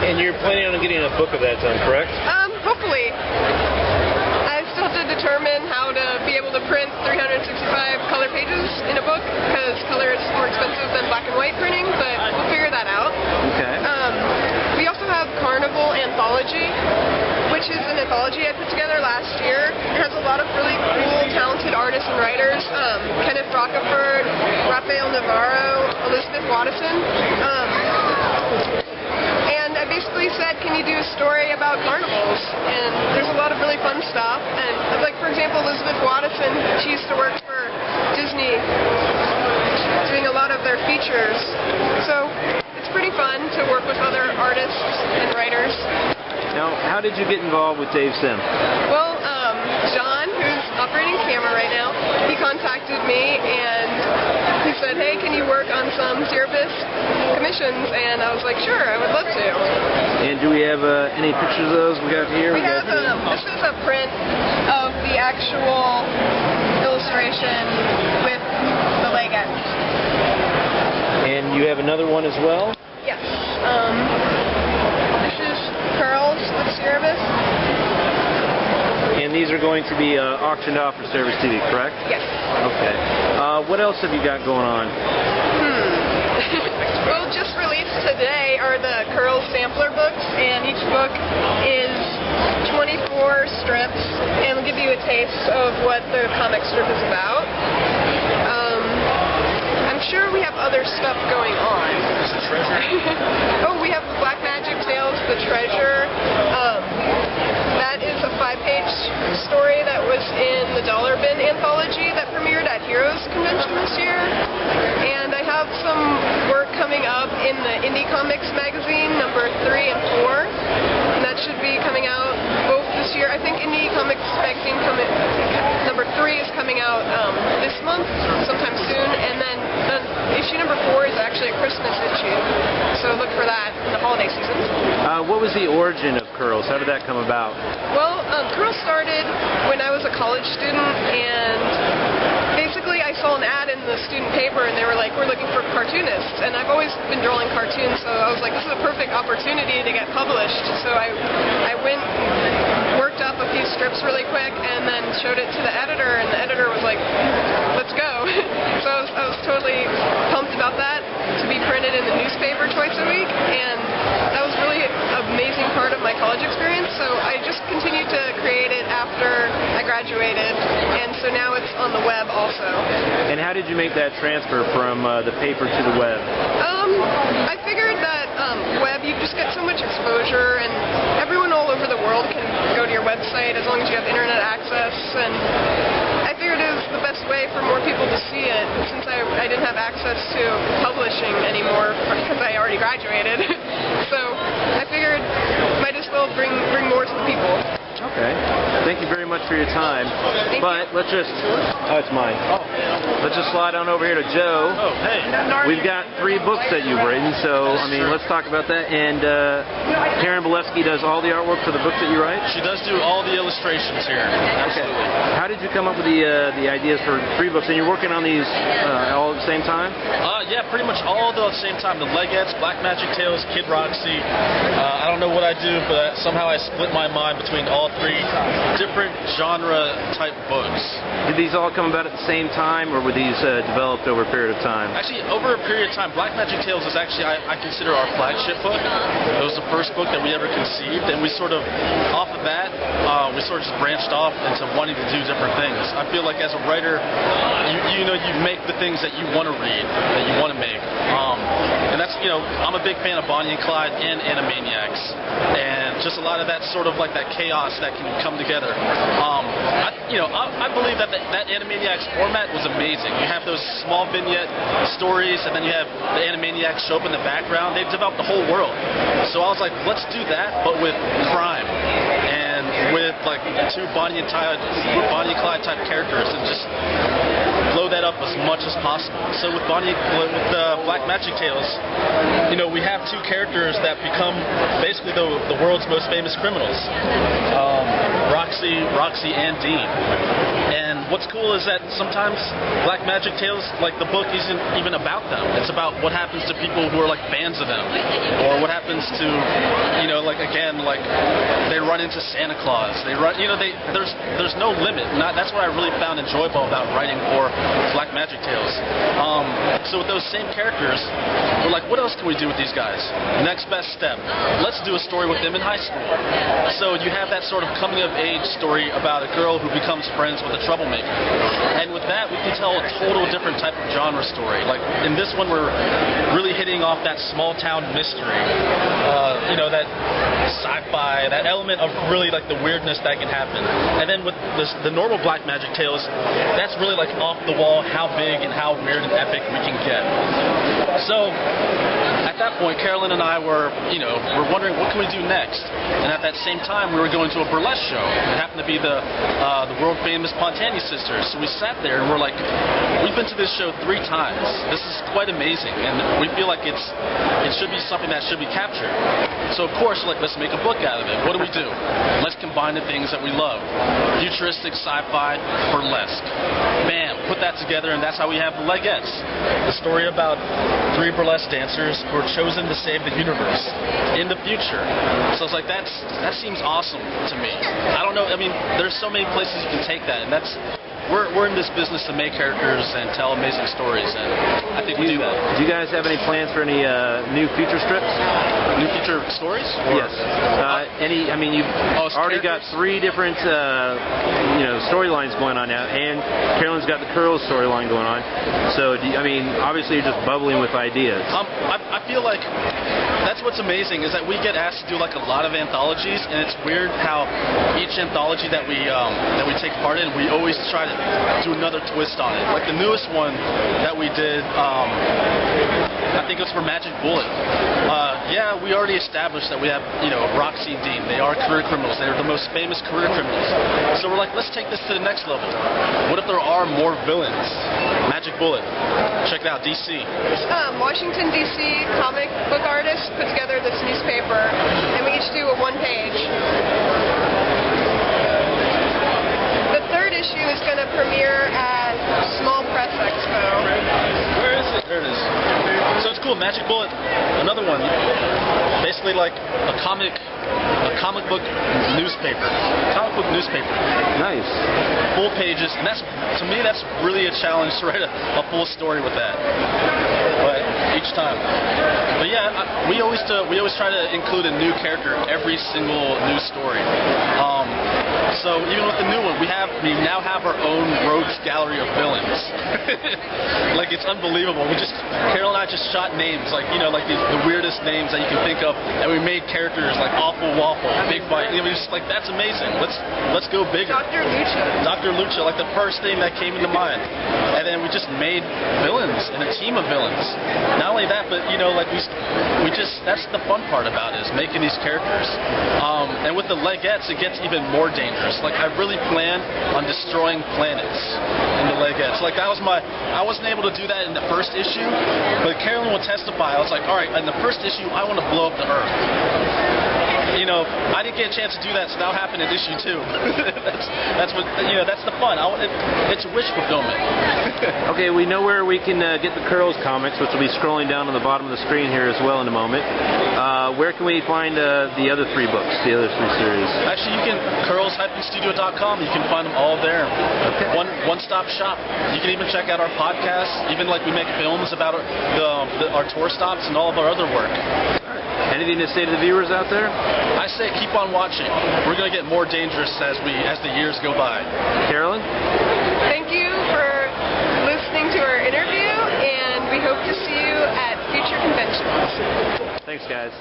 And you're planning on getting a book of that done, correct? Hopefully. I still have to determine how to be able to print 365 color pages in a book, because color is more expensive than black and white printing, but we'll figure that out. Okay. We also have Carnival Anthology, which is an anthology I put together last year. It has a lot of really cool, talented artists and writers. Kenneth Rockeford, Rafael Navarro, Elizabeth Watson. And I basically said, can you do a story about carnivals? And there's a lot of really fun stuff. And like, for example, Elizabeth Watson, she used to work for Disney, doing a lot of their features. So it's pretty fun to work with other artists and writers. Now, how did you get involved with Dave Sim? Well, John, who's operating the camera right now, he contacted me and he said, hey, can you work on some Cerebus commissions? And I was like, sure, I would love to. And do we have any pictures of those we got here? We have, this is a print of the actual illustration with the leggings. And you have another one as well? Yes. This is Curls with Cerebus. And these are going to be auctioned off for Cerebus TV, correct? Yes. Okay. What else have you got going on? Well, just released today are the Curls sampler books, and each book is 24 strips, and will give you a taste of what the comic strip is about. I'm sure we have other stuff going on. Is the treasure? Oh, we have the Black Magic Tales, the treasure. That is a 5-page story that was in the Dollar Bin anthology that premiered at Heroes Convention this year. And I have some work coming up in the Indie Comics magazine, number 3 and 4. And that should be coming out both this year. I think Indie Comics magazine number 3 is coming out this month, sometime soon. And then issue number 4 is actually a Christmas issue. So look for that in the holiday season. What was the origin of Curls? How did that come about? Well, Curls started when I was a college student, and basically I saw an ad in the student paper, and they were like, we're looking for cartoonists. And I've always been drawing cartoons, so I was like, this is a perfect opportunity to get published. So I went, worked up a few strips really quick, and then showed it to the editor, and the editor was like, let's go. So I was totally pumped about that, to be printed in the newspaper twice a week, and that was really an amazing part of my college experience. So I just continued to create it after I graduated, and so now it's on the web also. And how did you make that transfer from the paper to the web? I figured that web, you just get so much exposure, and everyone all over the world can go to your website as long as you have internet access, and I figured it was the best way for more people to see it, since I didn't have access to publishing anymore because I already graduated. So I figured might as well bring more to the people. Okay. Thank you very much for your time. Let's just... Oh, it's mine. Oh. Let's just slide on over here to Joe. Oh, hey. We've got 3 books that you've written, so, I mean, let's talk about that. And Carolyn Belefski does all the artwork for the books that you write? She does do all the illustrations here. Absolutely. Okay. How did you come up with the ideas for 3 books? And you're working on these all at the same time? Yeah, pretty much all at the same time. The Legettes, Black Magic Tales, Kid Roxy. I don't know what I do, but somehow I split my mind between all 3 different genre type books. Did these all come about at the same time, or were these developed over a period of time? Actually, over a period of time. Black Magic Tales is actually, I consider, our flagship book. It was the first book that we ever conceived, and we sort of, off of that, we sort of just branched off into wanting to do different things. I feel like as a writer, you know, you make the things that you want to read, that you want to make. And that's, you know, I'm a big fan of Bonnie and Clyde and Animaniacs, and just a lot of that sort of like that chaos that can come together. I believe that that Animaniacs format was amazing. You have those small vignette stories, and then you have the Animaniacs show up in the background. They've developed the whole world. So I was like, let's do that, but with crime. And with like two Bonnie and Clyde type characters and just blow that up as much as possible. So with Black Magic Tales, you know, we have two characters that become basically the world's most famous criminals, Roxy and Dean. And what's cool is that sometimes Black Magic Tales, like the book, isn't even about them. It's about what happens to people who are like fans of them, or what happens to, you know, like again, like they run into Santa Claus. They run, you know, there's no limit. That's what I really found enjoyable about writing for Black Magic Tales. So with those same characters, we're like, what else can we do with these guys? Next best step. Let's do a story with them in high school. So you have that sort of coming of age story about a girl who becomes friends with a troublemaker. And with that, we can tell a total different type of genre story. Like in this one, we're really hitting off that small town mystery. You know, that sci-fi, that element of really like the weirdness that can happen. And then with the normal Black Magic Tales, that's really like off the wall, how big and how weird and epic we can get. So at that point, Carolyn and I were wondering what can we do next. And at that same time, we were going to a burlesque show. It happened to be the world famous Pontani sisters. So we sat there and we're like, we've been to this show 3 times. This is quite amazing, and we feel like it should be something that should be captured. So of course, like, let's make a book out of it. What do we do? Let's combine the things that we love: futuristic, sci-fi, burlesque. Bam, put that together, and that's how we have the Legettes, the story about 3 burlesque dancers who are chosen to save the universe in the future. So it's like that seems awesome to me. I don't know. I mean, there's so many places you can take that, and that's. We're in this business to make characters and tell amazing stories, and I think we do that. Do you guys have any plans for any new feature strips? New feature stories? Or? Yes. I mean, you've already got 3 different, storylines going on now, and Carolyn's got the Curls storyline going on. So, I mean, obviously you're just bubbling with ideas. I feel like that's what's amazing is that we get asked to do like a lot of anthologies, and it's weird how each anthology that we take part in, we always try to do another twist on it. Like the newest one that we did, I think it was for Magic Bullet. Yeah, we already established that we have, Roxy and Dean. They are career criminals. They're the most famous career criminals. So we're like, let's take this to the next level. What if there are more villains? Magic Bullet. Check it out, DC. Washington, D.C. comic book artists put together this newspaper, and we each do a 1-page. The 3rd issue is going to premiere at Small Press Expo. Where is it? There it is. So it's cool. Magic Bullet, another one. Basically like a comic book newspaper. Comic book newspaper. Nice. Full pages, and that's, to me, that's really a challenge to write a full story with that. But each time. But yeah, we always try to include a new character every single news story. So even with the new one, we now have our own rogues gallery of villains. Like, it's unbelievable. Carol and I just shot names, like the weirdest names that you can think of, and we made characters like Awful Waffle, Big Bite. We just like, that's amazing. Let's go bigger. Dr. Lucha, like the first thing that came into mind. And then we just made villains and a team of villains. Not only that, but that's the fun part about it, is making these characters. And with the Legettes, it gets even more dangerous. Like, I really plan on destroying planets in the Legettes. Like, I wasn't able to do that in the first issue, but Carolyn will testify. I was like, all right, in the first issue, I want to blow up the Earth. I didn't get a chance to do that, so that'll happen in issue 2. that's the fun. It's wish fulfillment. Okay, we know where we can get the Curls comics, which will be scrolling down on the bottom of the screen here as well in a moment. Where can we find the other 3 books, the other 3 series? Actually, you can curls-studio.com. You can find them all there. Okay. One-stop shop. You can even check out our podcasts. Even like we make films about our tour stops and all of our other work. Anything to say to the viewers out there? I say keep on watching. We're going to get more dangerous as the years go by. Carolyn? Thank you for listening to our interview, and we hope to see you at future conventions. Thanks, guys.